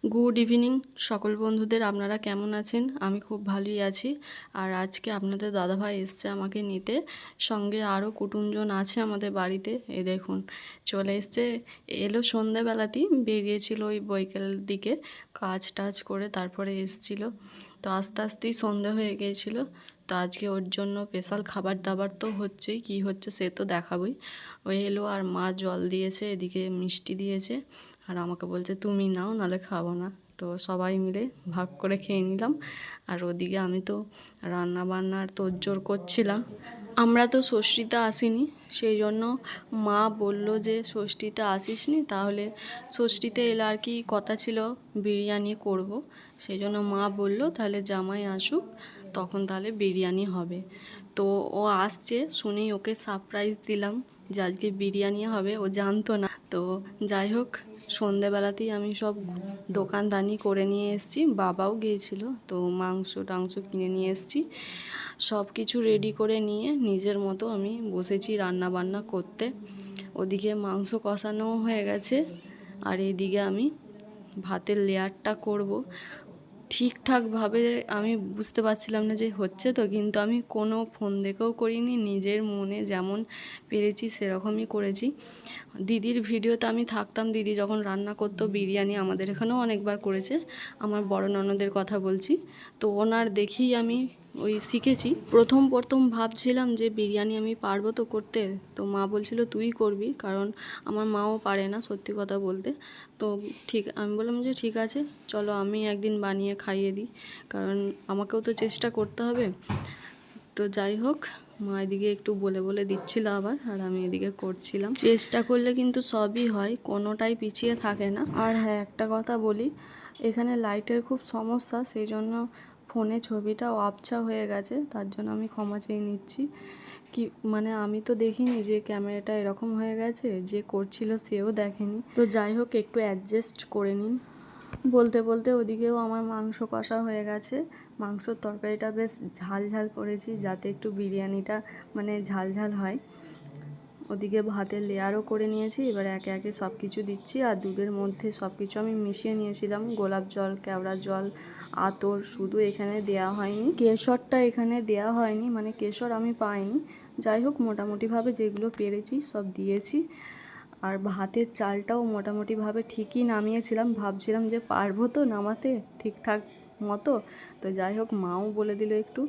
Good evening সকল বন্ধুদের, আপনারা কেমন আছেন? আমি খুব ভালোই আছি। আর আজকে আপনাদের দাদাভাই এসছে আমাকে নিতে, সঙ্গে আরও কুটুমজন আছে আমাদের বাড়িতে। এই দেখুন চলে এসছে, এলো সন্ধ্যাবেলাতেই, বেরিয়েছিল ওই বৈকাল দিকে কাজ টাজ করে তারপরে এসছিল। তো আস্তে আস্তেই সন্ধে হয়ে গিয়েছিলো। তো আজকে ওর জন্য স্পেশাল খাবার দাবার তো হচ্ছেই, কী হচ্ছে সে তো দেখাবই। ওই এলো আর মা জল দিয়েছে, এদিকে মিষ্টি দিয়েছে, আর আমাকে বলছে তুমি নাও নাহলে খাবো না। তো সবাই মিলে ভাগ করে খেয়ে নিলাম। আর ওদিকে আমি তো রান্না বান্নার তোড়জোড় করছিলাম। আমরা তো ষষ্ঠীতে আসিনি, সেই জন্য মা বলল যে ষষ্ঠীতে আসিসনি, তাহলে ষষ্ঠীতে এলে আর কি কথা ছিল বিরিয়ানি করব। সেই জন্য মা বলল তাহলে জামাই আসুক, তখন তাহলে বিরিয়ানি হবে। তো ও আসছে শুনেই ওকে সারপ্রাইজ দিলাম যে আজকে বিরিয়ানি হবে, ও জানতো না। তো যাই হোক, সন্ধেবেলাতেই আমি সব দোকানদানি করে নিয়ে এসেছি, বাবাও গিয়েছিল, তো মাংস টাংস কিনে নিয়ে এসেছি। সব কিছু রেডি করে নিয়ে নিজের মতো আমি বসেছি রান্না বান্না করতে। ওদিকে মাংস কষানো হয়ে গেছে, আর এইদিকে আমি ভাতের লেয়ারটা করব। ঠিকঠাকভাবে আমি বুঝতে পারছিলাম না যে হচ্ছে তো, কিন্তু আমি কোনো ফোন দেখেও করিনি, নিজের মনে যেমন পেরেছি সেরকমই করেছি। দিদির ভিডিওতে আমি থাকতাম, দিদি যখন রান্না করতো বিরিয়ানি, আমাদের এখানেও অনেকবার করেছে, আমার বড় ননদের কথা বলছি। তো ওনার দেখেই আমি ওই শিখেছি। প্রথম প্রথম ভাবছিলাম যে বিরিয়ানি আমি পারবো তো করতে, তো মা বলছিল তুই করবি, কারণ আমার মাও পারে না সত্যি কথা বলতে। তো আমি বললাম যে ঠিক আছে চলো আমি একদিন বানিয়ে খাইয়ে দিই, কারণ আমাকেও তো চেষ্টা করতে হবে। তো যাই হোক, মা এদিকে একটু বলে বলে দিচ্ছিল আবার, আর আমি এদিকে করছিলাম। চেষ্টা করলে কিন্তু সবই হয়, কোনোটাই পিছিয়ে থাকে না। আর হ্যাঁ, একটা কথা বলি, এখানে লাইটের খুব সমস্যা, সেই জন্য ফোনে ছবিটাও আবছা হয়ে গেছে, তার জন্য আমি ক্ষমা চেয়ে নিচ্ছি। কি মানে আমি তো দেখিনি যে ক্যামেরাটা এরকম হয়ে গেছে, যে করছিল সেও দেখেনি। তো যাই হোক, একটু অ্যাডজাস্ট করে নিন। বলতে বলতে ওদিকেও আমার মাংস কষা হয়ে গেছে। মাংসর তরকারিটা বেশ ঝাল ঝাল করেছি, যাতে একটু বিরিয়ানিটা মানে ঝাল ঝাল হয়। ওদিকে ভাতের লেয়ারও করে নিয়েছি, এবার একে একে সব কিছু দিচ্ছি। আর দুধের মধ্যে সব কিছু আমি মিশিয়ে নিয়েছিলাম, গোলাপ জল, কেওড়া জল, আতর শুধু এখানে দেয়া হয়নি, কেশরটা এখানে দেয়া হয়নি, মানে কেশর আমি পাইনি। যাই হোক, মোটামুটিভাবে যেগুলো পেরেছি সব দিয়েছি। আর ভাতের চালটাও মোটামুটিভাবে ঠিকই নামিয়েছিলাম, ভাবছিলাম যে পারবো তো নামাতে ঠিকঠাক মতো। তো যাই হোক, মাও বলে দিল একটু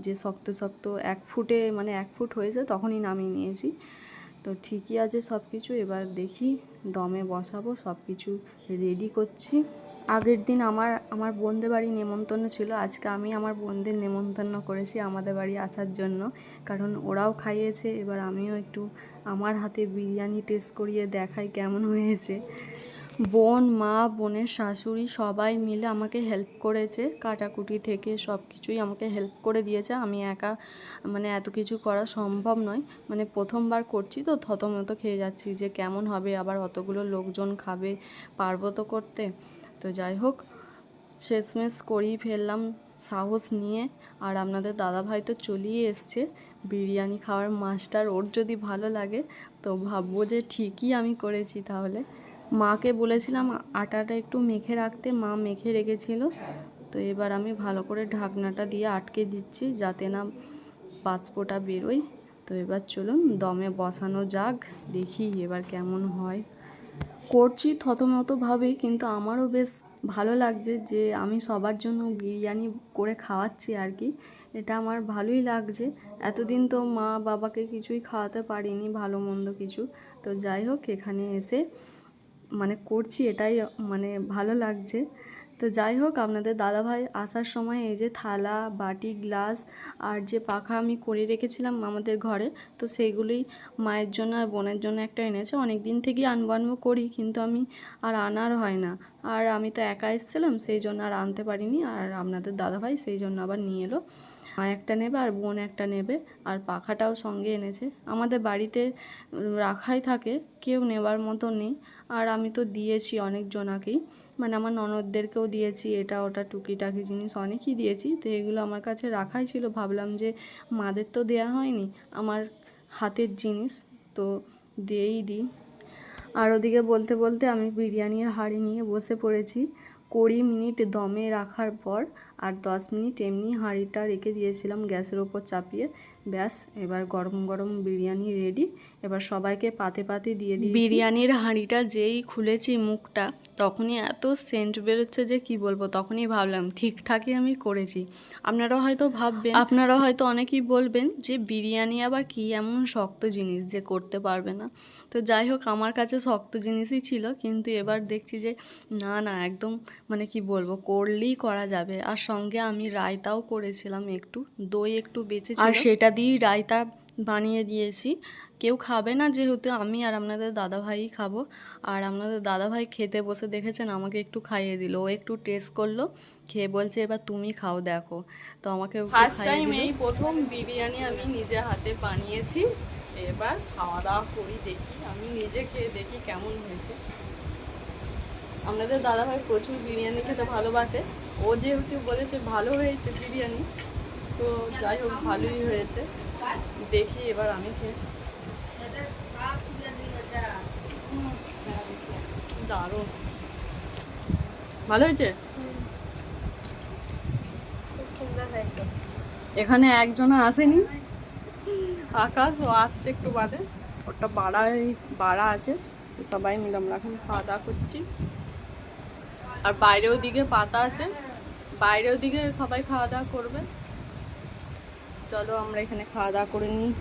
যে শক্ত শক্ত, 1 ফুটে মানে 1 ফুট হয়েছে তখনই নামিয়ে নিয়েছি। তো ঠিকই আছে সব কিছু, এবার দেখি দমে বসাবো, সব কিছু রেডি করছি। আগের দিন আমার বোনদের বাড়ি নেমন্তন্ন ছিল, আজকে আমি আমার বোনদের নেমন্তন্ন করেছি আমাদের বাড়ি আসার জন্য, কারণ ওরাও খাইয়েছে, এবার আমিও একটু আমার হাতে বিরিয়ানি টেস্ট করিয়ে দেখাই কেমন হয়েছে। বোন, মা, বোনের শাশুড়ি সবাই মিলে আমাকে হেল্প করেছে, কাটাকুটি থেকে সব কিছুই আমাকে হেল্প করে দিয়েছে। আমি একা মানে এত কিছু করা সম্ভব নয়, মানে প্রথমবার করছি তো থতমত খেয়ে যাচ্ছি যে কেমন হবে, আবার অতগুলো লোকজন খাবে, পারবো তো করতে। তো যাই হোক, শেষমেশ করেই ফেললাম সাহস নিয়ে। আর আপনাদের দাদাভাই তো চলেই এসছে, বিরিয়ানি খাওয়ার মাস্টার। ওর যদি ভালো লাগে তো ভাববো যে ঠিকই আমি করেছি। তাহলে মাকে বলেছিলাম আটাটা একটু মেখে রাখতে, মা মেখে রেখেছিল। তো এবার আমি ভালো করে ঢাকনাটা দিয়ে আটকে দিচ্ছি যাতে না বাষ্পটা বেরোয়। তো এবার চলুন দমে বসানো যাক, দেখি এবার কেমন হয়। করছি থতমতোভাবেই, কিন্তু আমারও বেশ ভালো লাগছে যে আমি সবার জন্য বিরিয়ানি করে খাওয়াচ্ছি আর কি। এটা আমার ভালোই লাগছে, এতদিন তো মা বাবাকে কিছুই খাওয়াতে পারিনি ভালো মন্দ কিছু। তো যাই হোক, এখানে এসে মানে করছি, এটাই মানে ভালো লাগছে। তো যাই হোক, আপনাদের দাদাভাই আসার সময় এই যে থালা, বাটি, গ্লাস আর যে পাখা আমি করে রেখেছিলাম আমাদের ঘরে, তো সেইগুলোই মায়ের জন্য আর বোনের জন্য একটা এনেছে। অনেক দিন থেকেই আনবো করি, কিন্তু আমি আর আনার হয় না। আর আমি তো একা এসেছিলাম, সেই জন্য আর আনতে পারিনি। আর আপনাদের দাদাভাই সেই জন্য আবার নিয়ে এলো, মা একটা নেবে আর বোন একটা নেবে। আর পাখাটাও সঙ্গে এনেছে, আমাদের বাড়িতে রাখাই থাকে, কেউ নেবার মতো নেই। আর আমি তো দিয়েছি অনেকজনাকেই, মানে আমার ননদদেরকেও দিয়েছি, এটা ওটা টুকিটাকি জিনিস অনেকই দিয়েছি। তো এগুলো আমার কাছে রাখাই ছিল, ভাবলাম যে মাদের তো দেয়া হয়নি, আমার হাতের জিনিস তো দিয়েই দিই। আর ওদিকে বলতে বলতে আমি বিরিয়ানির হাঁড়ি নিয়ে বসে পড়েছি। 20 মিনিট দমে রাখার পর আর 10 মিনিট এমনি হাঁড়িটা রেখে দিয়েছিলাম গ্যাসের ওপর চাপিয়ে। ব্যাস, এবার গরম গরম বিরিয়ানি রেডি। এবার সবাইকে পাতে পাতে দিয়ে দিই। বিরিয়ানির হাঁড়িটা যেই খুলেছি মুখটা, তখনই এত সেন্ট বেরোচ্ছে যে কি বলবো। তখনই ভাবলাম ঠিকঠাকই আমি করেছি। আপনারা হয়তো অনেকেই বলবেন যে বিরিয়ানি আবার কি এমন শক্ত জিনিস যে করতে পারবে না। তো যাই হোক, আমার কাছে শক্ত জিনিসই ছিল, কিন্তু এবার দেখছি যে না না, একদম মানে কি বলবো, করলেই করা যাবে। আর সঙ্গে আমি রায়তাও করেছিলাম, একটু দই একটু বেঁচেছিল, আর সেটা দিয়েই রায়তা বানিয়ে দিয়েছি। কেউ খাবে না যেহেতু, আমি আর আপনাদের দাদাভাই খাবো। আর আপনাদের দাদাভাই খেতে বসে দেখেছেন, আমাকে একটু খাইয়ে দিল। ও একটু টেস্ট করলো, খেয়ে বলছে এবার তুমি খাও দেখো। তো আমাকে ফার্স্ট টাইম এই প্রথম বিরিয়ানি আমি নিজে হাতে বানিয়েছি। এবার খাওয়া দাওয়া করি, দেখি আমি নিজে খেয়ে দেখি কেমন হয়েছে। আপনাদের দাদাভাই প্রচুর বিরিয়ানি খেতে ভালোবাসে। ও যেহেতু বলেছে ভালো হয়েছে বিরিয়ানি, তো যাই হোক ভালোই হয়েছে। দেখি এবার আমি খেয়ে। দারুণ, ভালো হয়েছে। এখানে একজন আসেনি, আকাশ, ও আসছে একটু বাদে। ওটা বাড়া আছে, সবাই মিলে আমরা এখন খাওয়া দাওয়া করছি। আর বাইরেও দিকে পাতা আছে, বাইরেও দিকে সবাই খাওয়া দাওয়া করবে। চলো আমরা এখানে খাওয়া দাওয়া করে নিই।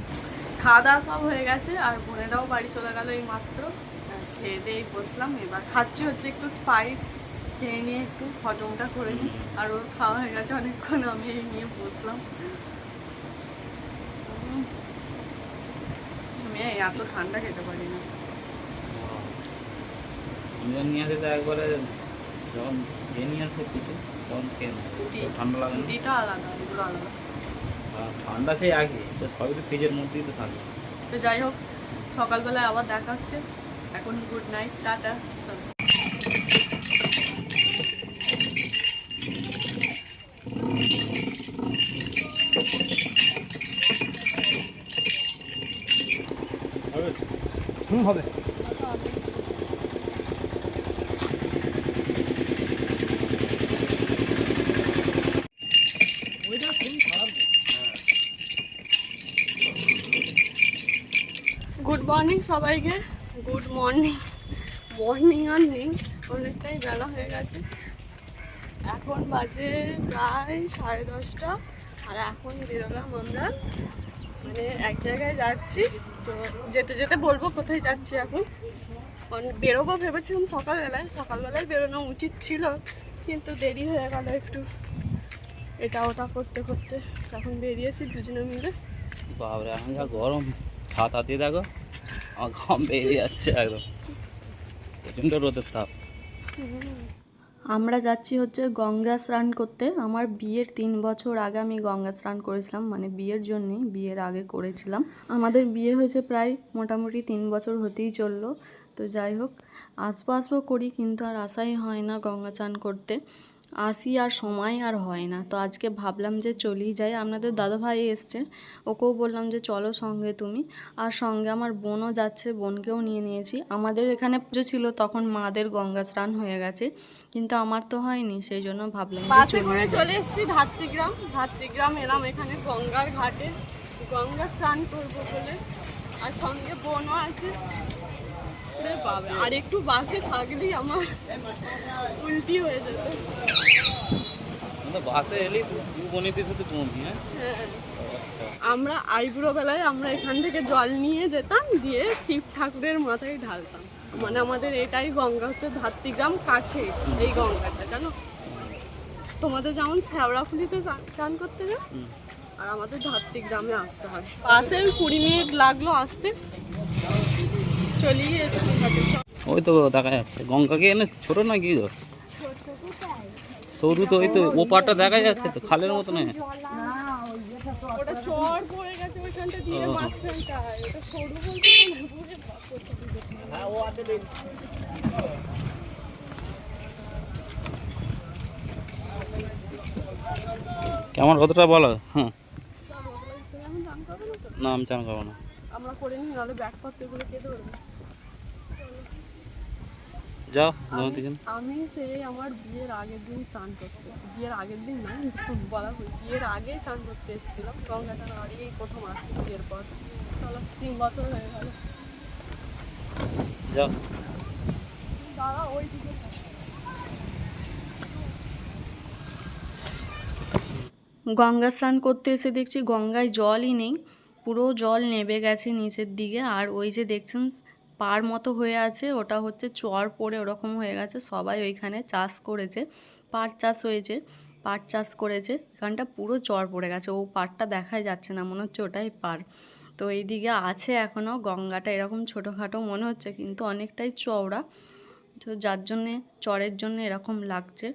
খাওয়া দাওয়া সব হয়ে গেছে, আর বোনেরাও বাড়ি চলে গেল এই মাত্র। খেয়ে দিয়েই বসলাম, এবার খাচ্ছি হচ্ছে একটু স্পাইট, খেয়ে নিয়ে একটু হজমটা করে নিই। আর ওর খাওয়া হয়ে গেছে অনেকক্ষণ, আমি এই নিয়ে বসলাম। আমি এত ঠান্ডা খেতে পারি না। একবারে যখন ঠান্ডা লাগে, রুটিটা আলাদা, এগুলো আলাদা। ঠান্ডা সেই আগে তো সবই তো ফ্রিজের মধ্যেই তো থাকে। তো যাই হোক, সকালবেলায় আবার দেখা হচ্ছে। এখন গুড নাইট, টাটা। হবে। গুড মর্নিং সবাইকে, গুড মর্নিং। মর্নিং আর নেই, অনেকটাই বেলা হয়ে গেছে। এখন বাজে প্রায় 10:30, আর এখন বেরোলাম আমরা, মানে এক জায়গায় যাচ্ছি। তো যেতে যেতে বলবো কোথায় যাচ্ছি। এখন বেরোবো ভেবেছিলাম সকালবেলায় বেরোনো উচিত ছিল, কিন্তু দেরি হয়ে গেল একটু, এটা ওটা করতে করতে। এখন বেরিয়েছি দুজনে মিলে। বাবরে, এখন যা গরম, ছাতা দিয়ে দেখো আমার ঘাম বেরিয়ে যাচ্ছে একদম, প্রচণ্ড রোদের তাপ। আমরা যাচ্ছি হচ্ছে গঙ্গা স্নান করতে। আমার বিয়ের 3 বছর আগে আমি গঙ্গা স্নান করেছিলাম, মানে বিয়ের জন্যেই, বিয়ের আগে করেছিলাম। আমাদের বিয়ে হয়েছে প্রায় মোটামুটি 3 বছর হতেই চললো। তো যাই হোক, আসবো করি, কিন্তু আর আসাই হয় না গঙ্গা স্নান করতে। আসি আর সময় আর হয় না। তো আজকে ভাবলাম যে চলেই যাই। আপনাদের দাদাভাই এসছে, ওকেও বললাম যে চলো সঙ্গে তুমি। আর সঙ্গে আমার বোনও যাচ্ছে, বোনকেও নিয়ে নিয়েছি। আমাদের এখানে পুজো ছিল, তখন মাদের গঙ্গা স্নান হয়ে গেছে, কিন্তু আমার তো হয়নি, সেই জন্য ভাবলাম বাসে করে চলে এসেছি ধাত্রীগ্রাম এলাম এখানে গঙ্গার ঘাটে গঙ্গা স্নান করবো বলে। আর সঙ্গে বোনও আছে। আর একটু বাসে থাকলেই আমার উল্টি হয়ে যেত। বাসে এলি বনিতে শুধু পৌঁছি। হ্যাঁ, আমরা আইবুড়ো বেলায় আমরা এখান থেকে জল নিয়ে যেতাম, দিয়ে শিব ঠাকুরের মাথায় ঢালতাম। মানে আমাদের এটাই গঙ্গা হচ্ছে ধাত্রীগ্রাম কাছে এই গঙ্গাটা, জানো। তোমাদের যেমন শ্যাওড়াফুলিতে চান করতে যায়, আর আমাদের ধাত্রীগ্রামে আসতে হয়। পাশে 20 মিনিট লাগলো আসতে, চলিয়ে এসছি। ওই তো দেখা যাচ্ছে গঙ্গাকে এনে ছোট না কি গো, সরু তো, ওই তো ওপারটা দেখা যাচ্ছে তো, খালের মতো না। ওটা চড় পড়ে গেছে ওইখানটা দিয়ে, মাঝখানটা এটা সরু বলতে কেমন কতটা বলো। হ্যাঁ, না আমি চান করবো না। আমরা করে নিই, নাহলে ব্যাগপত্রগুলো কে ধরবে। যাও নদী দিন। আমি সেই আমার বিয়ের আগের দিন চান করতে, বিয়ের আগের দিন না শুধু বলা ভুল, বিয়ের আগে চান করতে এসেছিলাম গঙ্গাটার আগেই প্রথম আসছি বিয়ের পর। চলো 3 বছর হয়ে গেল। যাও দাঁড়া ওই দিকে গঙ্গা স্নান করতে এসে দেখছি গঙ্গায় জলই নেই, পুরো জল নেমে গেছে নিচের দিকে। আর ওই যে দেখছেন পার মতো হয়ে আছে, ওটা হচ্ছে চর পড়ে ওরকম হয়ে গেছে। সবাই ওইখানে চাষ করেছে, পাট চাষ হয়েছে, পাট চাষ করেছে, এখানটা পুরো চর পড়ে গেছে। ও পাড়টা দেখাই যাচ্ছে না, মনে হচ্ছে ওটাই পার। তো এইদিকে আছে এখনও গঙ্গাটা এরকম ছোটোখাটো মনে হচ্ছে, কিন্তু অনেকটাই চওড়া, তো যার জন্যে চরের জন্য এরকম লাগছে।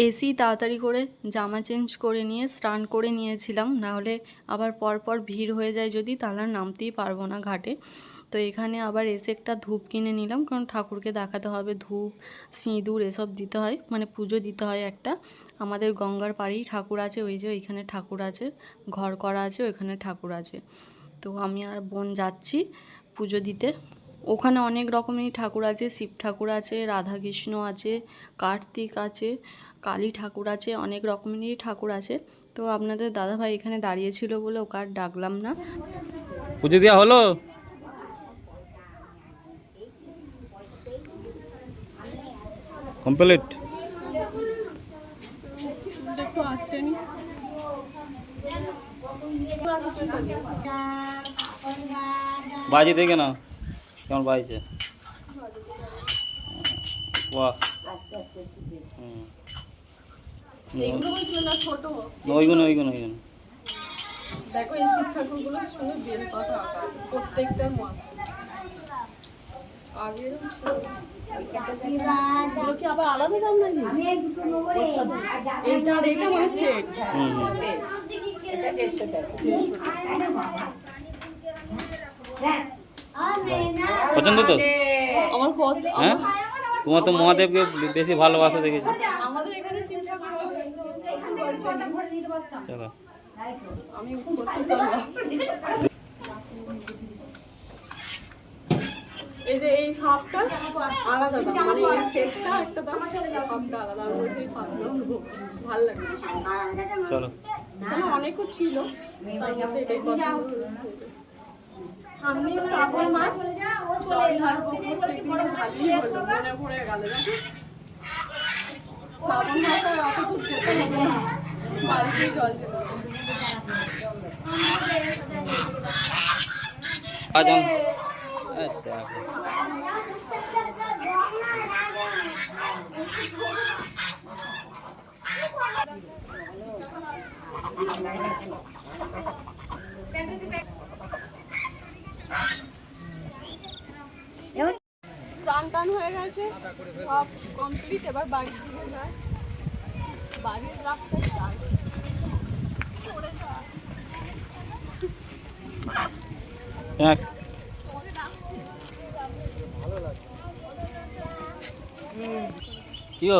এসি তাড়াতাড়ি করে জামা চেঞ্জ করে নিয়ে স্নান করে নিয়েছিলাম, নাহলে আবার পরপর ভিড় হয়ে যায় যদি, তাহলে আর নামতেই পারবো না ঘাটে। তো এখানে আবার এসে একটা ধূপ কিনে নিলাম, কারণ ঠাকুরকে দেখাতে হবে, ধূপ সিঁদুর এসব দিতে হয়, মানে পুজো দিতে হয় একটা। আমাদের গঙ্গার পাড়েই ঠাকুর আছে, ওই যে ওইখানে ঠাকুর আছে, ঘর করা আছে, ওইখানে ঠাকুর আছে। তো আমি আর বোন যাচ্ছি পুজো দিতে। ওখানে অনেক রকমেরই ঠাকুর আছে, শিব ঠাকুর আছে, রাধাকৃষ্ণ আছে, কার্তিক আছে, কালী ঠাকুর আছে, অনেক রকমেরই ঠাকুর আছে। তো আপনাদের দাদাভাই এখানে দাঁড়িয়েছিল বলে ওকে আর ডাকলাম না। পুজো দেওয়া হলো? কমপ্লিট? বাজি দেখে না কেমন বাজছে। বাহ, ওইগুলো ওইগুলো ওইগুলো দেখো এই শিব ঠাকুরগুলোর সঙ্গে বেল পাতা আঁকা আছে প্রত্যেকটার মাথা। আগের এগুলো কি আবার আলাদা দাম নাকি? এইটা আর এইটা মানে সেট। পছন্দ তো? আমার কত, হ্যাঁ, তোমার তো মহাদেবকে বেশি ভালোবাসা দেখেছি। আমাদের এখানে শিব ঠাকুর আছে। চলো আমি করতে পারলাম। এই যে এই সাপটা আলাদা দাম, মানে এই সেটটা একটা দাম, সাপটা আলাদা। আমি বলছি এই সাপটা ভালো লাগে। চলো। মানে অনেকও ছিল, তার মধ্যে এটাই পছন্দ হয়েছে। সামনে শ্রাবণ মাস, জল ঢালবো প্রত্যেকদিন, ভালোই হলো, মনে পড়ে গেল। শ্রাবণ মাসে অতটুকু যেতে হবে না, বাড়িতেই জল দেবো। স্নান টান হয়ে গেছে, সব কমপ্লিট। এবার বাড়ির দিকে যায়, বাড়ির রাস্তায় যায় চড়ে যায়। কি গো?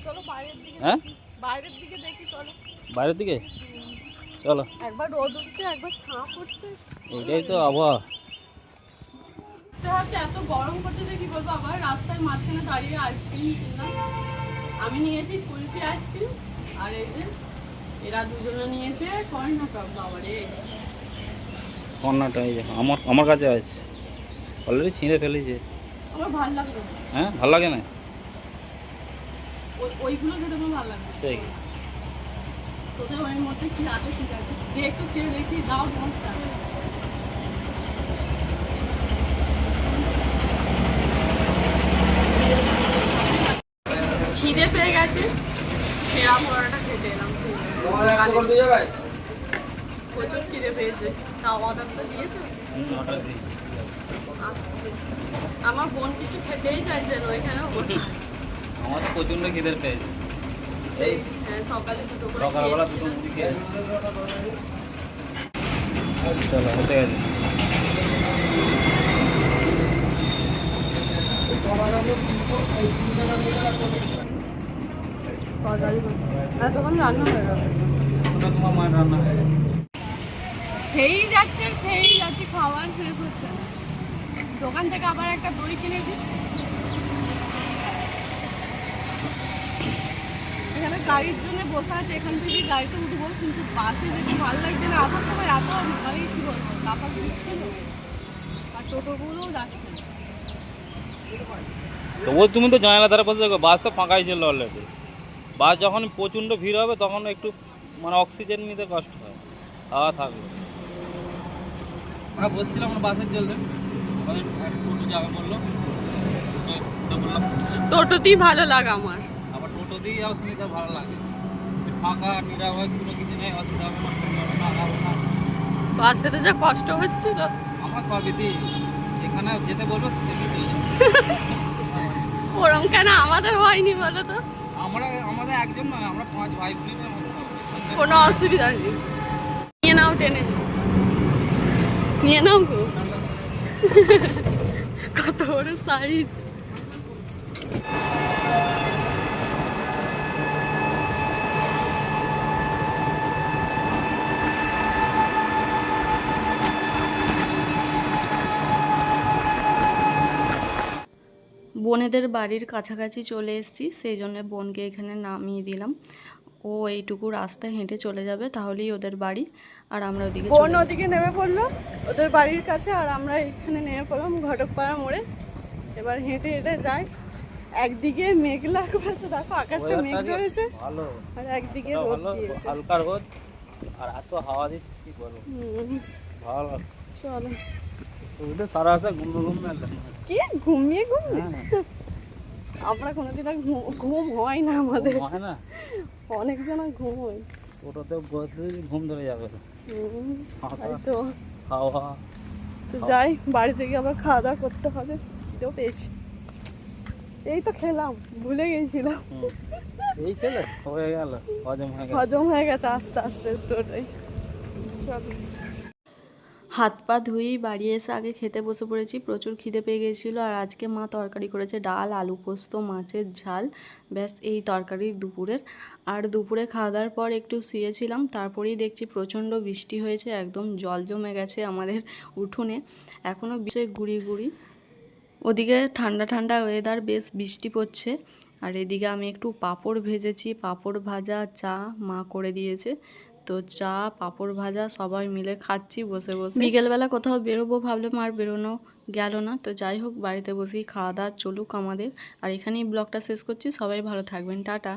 চলো বাইরের দিকে, হ্যাঁ বাইরের দিকে দেখি চলো। বাইরের দিকে চলো। একবার রোদ উঠছে, একবার ছাঁ পড়ছে, এটাই তো আবহাওয়া। এত গরম করছে যে কি বলবো। আবার রাস্তার মাঝখানে দাঁড়িয়ে আইসক্রিম কিনলাম। আমি নিয়েছি কুলফি আইসক্রিম, আর এই যে এরা দুজনে নিয়েছে কর্ণাটক। বাবারে কর্নাটা এই যে আমার কাছে আছে, অলরেডি ছিঁড়ে ফেলেছে। আমার ভালো লাগলো। হ্যাঁ, ভালো লাগে না? ওইগুলো খেতে আমার ভালো লাগবে। সেই তোদের ওই মধ্যে কি আছে ঠিক আছে, একটু খেয়ে দেখি, দাও মনটা। খিদে পেয়ে গেছে, ছেঁড়া পরোটা খেতে এলাম। প্রচুর খিদে পেয়েছে। তা অর্ডার তো দিয়েছো? আসছে। আমার বোন কিছু খেতেই চাইছে না, ওইখানে বসে আছে। আমার তো প্রচন্ড খিদের পেয়েছে। সেই সকালে দুটো করে সকালবেলা দুটো মুড়ি খেয়ে চলো হতে গেছে। তখন রান্না হয়ে গেল, তোমার মায়ের রান্না হয়ে গেছে। খেয়েই যাচ্ছে, খাওয়ার শেষ হচ্ছে না। দোকান থেকে আবার একটা দই কিনেছি, গাড়ির জন্য বসে আছে, এখান থেকে গাড়িতে উঠবো, কিন্তু বাসে যেতে ভালো লাগছে না। আসার সময় এত মানে কী বলবো, লাফা দিচ্ছিল, আর টোটোগুলোও যাচ্ছে না। তো ও তুমি তো জানালা ধারে বলতে বাস তো ফাঁকাই ছিল অলরেডি। বাস যখন প্রচণ্ড ভিড় হবে তখন একটু মানে অক্সিজেন নিতে কষ্ট হয়, হাওয়া থাকবে। আমরা বসছিলাম, আমরা বাসের চলবে, আমাদের টোটো যাবে বললো, টোটো বললাম টোটোতেই ভালো লাগে আমার। আবার টোটো দিয়ে যাওয়ার সুবিধা ভালো লাগে, ফাঁকা নিরাপদ কোনো কিছু নেই, অসুবিধা হবে না। বাসেতে যা কষ্ট হচ্ছিল আমার সবই দিই, এখানে যেতে বলবো সেখানে দিয়ে যাবো। ওরম কেন আমাদের হয়নি বলো তো? আমাদের একজন নয়, আমরা 5 ভাই বোনের মতো। কোনো অসুবিধা নেই, নিয়ে নাও, টেনে নিয়ে নাও গো। কত বড় সাইজ। বোনেদের বাড়ির কাছাকাছি চলে এসেছি, সেই জন্য বোনকে এখানে নামিয়ে দিলাম। ও এইটুকু রাস্তা হেঁটে চলে যাবে, তাহলেই ওদের বাড়ি। আর আমরা ওদিকে বোন ওদিকে নেমে পড়লো ওদের বাড়ির কাছে, আর আমরা এখানে নেমে পড়লাম ঘটকপাড়া মোড়ে। এবার হেঁটে হেঁটে যাই। একদিকে মেঘলা করেছে, দেখো আকাশটা মেঘ রয়েছে, ভালো, আর একদিকে রোদ ভালো দিয়েছে। হালকা রোদ, আর এত হাওয়া দিচ্ছে কি বলবো, ভালো লাগছে। চলো, ওদের সারা আছে ঘুমে কি ঘুমিয়ে আমরা কোনোদিন আর ঘুম হয় না আমাদের, হয় না, অনেকজন ঘুম হয়। টোটোতে বসলে ঘুম ধরে যাবে। তাই তো, হাওয়া তো যাই, বাড়ি থেকে আবার খাওয়া দাওয়া করতে হবে, খিদেও পেয়েছি। এই তো খেলাম, ভুলে গেছিলাম। এই খেলে হয়ে গেল, হজম হয়ে গেছে আস্তে আস্তে টোটাই। চলো, হাত পা ধুয়েই বাড়ি এসে আগে খেতে বসে পড়েছি, প্রচুর খিদে পেয়ে গেছিলো। আর আজকে মা তরকারি করেছে, ডাল, আলু পোস্ত, মাছের ঝাল, ব্যাস এই তরকারির দুপুরের। আর দুপুরে খাওয়া দাওয়ার পর একটু শুয়েছিলাম, তারপরেই দেখছি প্রচণ্ড বৃষ্টি হয়েছে, একদম জল জমে গেছে আমাদের উঠোনে, এখনও বৃষ্টি গুড়ি গুড়ি। ওদিকে ঠান্ডা ঠান্ডা ওয়েদার, বেশ বৃষ্টি পড়ছে। আর এদিকে আমি একটু পাঁপড় ভেজেছি, পাঁপড় ভাজা, চা মা করে দিয়েছে। তো চা, পাঁপড় ভাজা সবাই মিলে খাচ্ছি বসে বসে। বিকেলবেলা কোথাও বেরোবো ভাবলাম, আর বেরোনো গেল না। তো যাই হোক, বাড়িতে বসেই খাওয়া দাওয়া চলুক আমাদের। আর এখানেই ব্লগটা শেষ করছি, সবাই ভালো থাকবেন, টাটা।